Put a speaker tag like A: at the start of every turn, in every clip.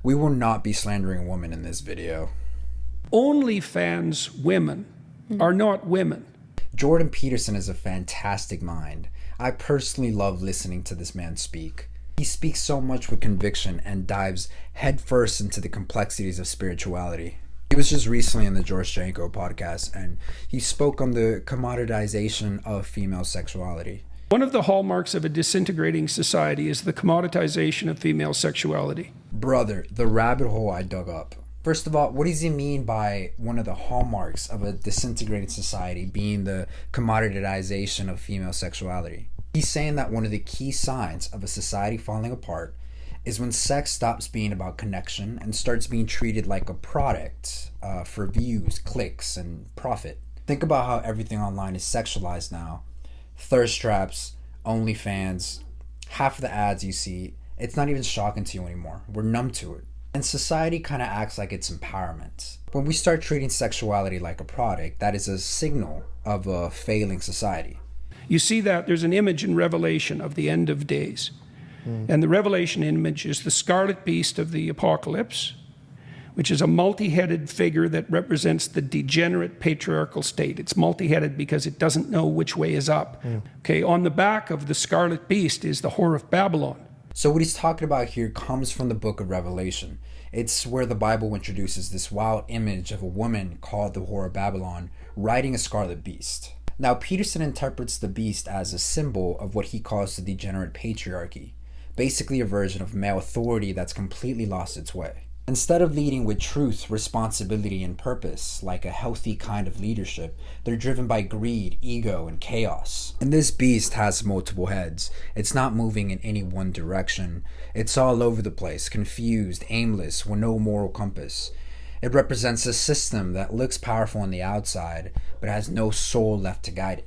A: We will not be slandering women in this video.
B: OnlyFans women are not women.
A: Jordan Peterson is a fantastic mind. I personally love listening to this man speak. He speaks so much with conviction and dives headfirst into the complexities of spirituality. He was just recently on the George Janko podcast, and he spoke on the commoditization of female sexuality.
B: One of the hallmarks of a disintegrating society is the commoditization of female sexuality.
A: Brother, the rabbit hole I dug up. First of all, what does he mean by one of the hallmarks of a disintegrated society being the commoditization of female sexuality? He's saying that one of the key signs of a society falling apart is when sex stops being about connection and starts being treated like a product for views, clicks, and profit. Think about how everything online is sexualized now. Thirst traps, OnlyFans, half of the ads you see, it's not even shocking to you anymore. We're numb to it. And society kind of acts like it's empowerment. When we start treating sexuality like a product, that is a signal of a failing society.
B: You see that there's an image in Revelation of the end of days. And the Revelation image is the scarlet beast of the apocalypse, which is a multi-headed figure that represents the degenerate patriarchal state. It's multi-headed because it doesn't know which way is up. Okay, on the back of the scarlet beast is the whore of Babylon.
A: So what he's talking about here comes from the book of Revelation. It's where the Bible introduces this wild image of a woman called the whore of Babylon riding a scarlet beast. Now, Peterson interprets the beast as a symbol of what he calls the degenerate patriarchy, basically a version of male authority that's completely lost its way. Instead of leading with truth, responsibility, and purpose, like a healthy kind of leadership, they're driven by greed, ego, and chaos. And this beast has multiple heads. It's not moving in any one direction. It's all over the place, confused, aimless, with no moral compass. It represents a system that looks powerful on the outside, but has no soul left to guide it.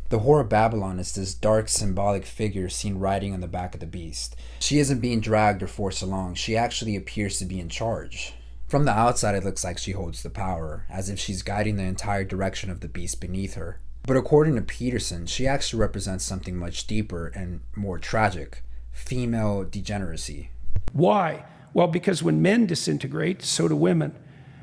A: The whore of Babylon is this dark symbolic figure seen riding on the back of the beast. She isn't being dragged or forced along, she actually appears to be in charge. From the outside it looks like she holds the power, as if she's guiding the entire direction of the beast beneath her. But according to Peterson, she actually represents something much deeper and more tragic: female degeneracy.
B: Why? Well, because when men disintegrate, so do women.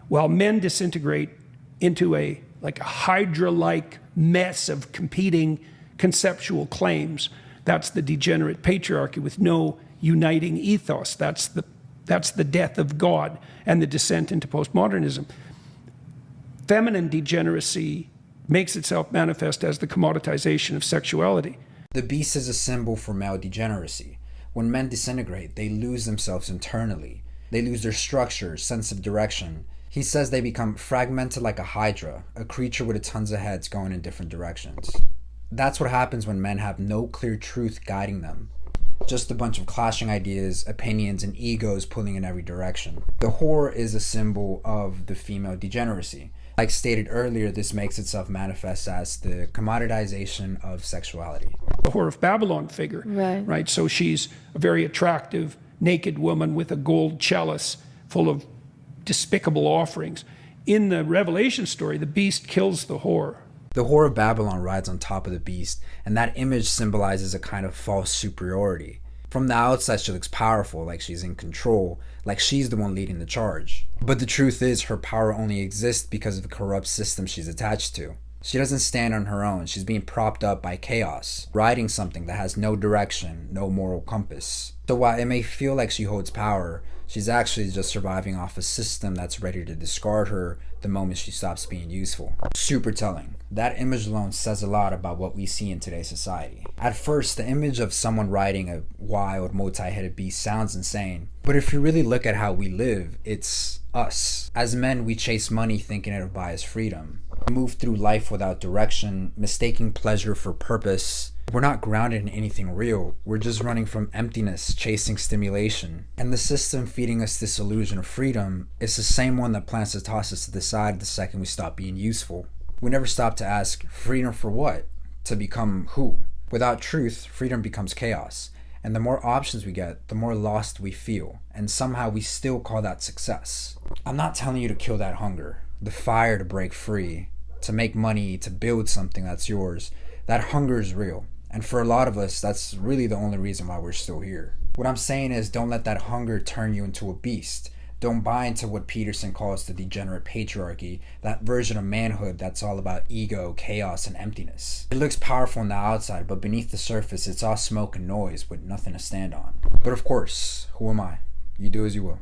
B: While men disintegrate into a Hydra-like mess of competing conceptual claims, that's the degenerate patriarchy with no uniting ethos. That's the death of God and the descent into postmodernism. Feminine degeneracy makes itself manifest as the commoditization of sexuality.
A: The beast is a symbol for male degeneracy. When men disintegrate, they lose themselves internally. They lose their structure, sense of direction. He says they become fragmented like a hydra, a creature with tons of heads going in different directions. That's what happens when men have no clear truth guiding them. Just a bunch of clashing ideas, opinions, and egos pulling in every direction. The whore is a symbol of the female degeneracy. Like stated earlier, this makes itself manifest as the commoditization of sexuality.
B: The whore of Babylon figure, right? So she's a very attractive, naked woman with a gold chalice full of despicable offerings. In the Revelation story, the beast kills the whore.
A: The whore of Babylon rides on top of the beast, and that image symbolizes a kind of false superiority. From the outside, she looks powerful, like she's in control, like she's the one leading the charge. But the truth is, her power only exists because of the corrupt system she's attached to. She doesn't stand on her own. She's being propped up by chaos, riding something that has no direction, no moral compass. So while it may feel like she holds power, she's actually just surviving off a system that's ready to discard her the moment she stops being useful. Super telling. That image alone says a lot about what we see in today's society. At first, the image of someone riding a wild, multi-headed beast sounds insane. But if you really look at how we live, it's us. As men, we chase money thinking it'll buy us freedom. We move through life without direction, mistaking pleasure for purpose. We're not grounded in anything real. We're just running from emptiness, chasing stimulation. And the system feeding us this illusion of freedom is the same one that plans to toss us to the side the second we stop being useful. We never stop to ask, freedom for what? To become who? Without truth, freedom becomes chaos. And the more options we get, the more lost we feel. And somehow we still call that success. I'm not telling you to kill that hunger, the fire to break free, to make money, to build something that's yours. That hunger is real. And for a lot of us, that's really the only reason why we're still here. What I'm saying is, don't let that hunger turn you into a beast. Don't buy into what Peterson calls the degenerate patriarchy, that version of manhood that's all about ego, chaos, and emptiness. It looks powerful on the outside, but beneath the surface, it's all smoke and noise with nothing to stand on. But of course, who am I? You do as you will.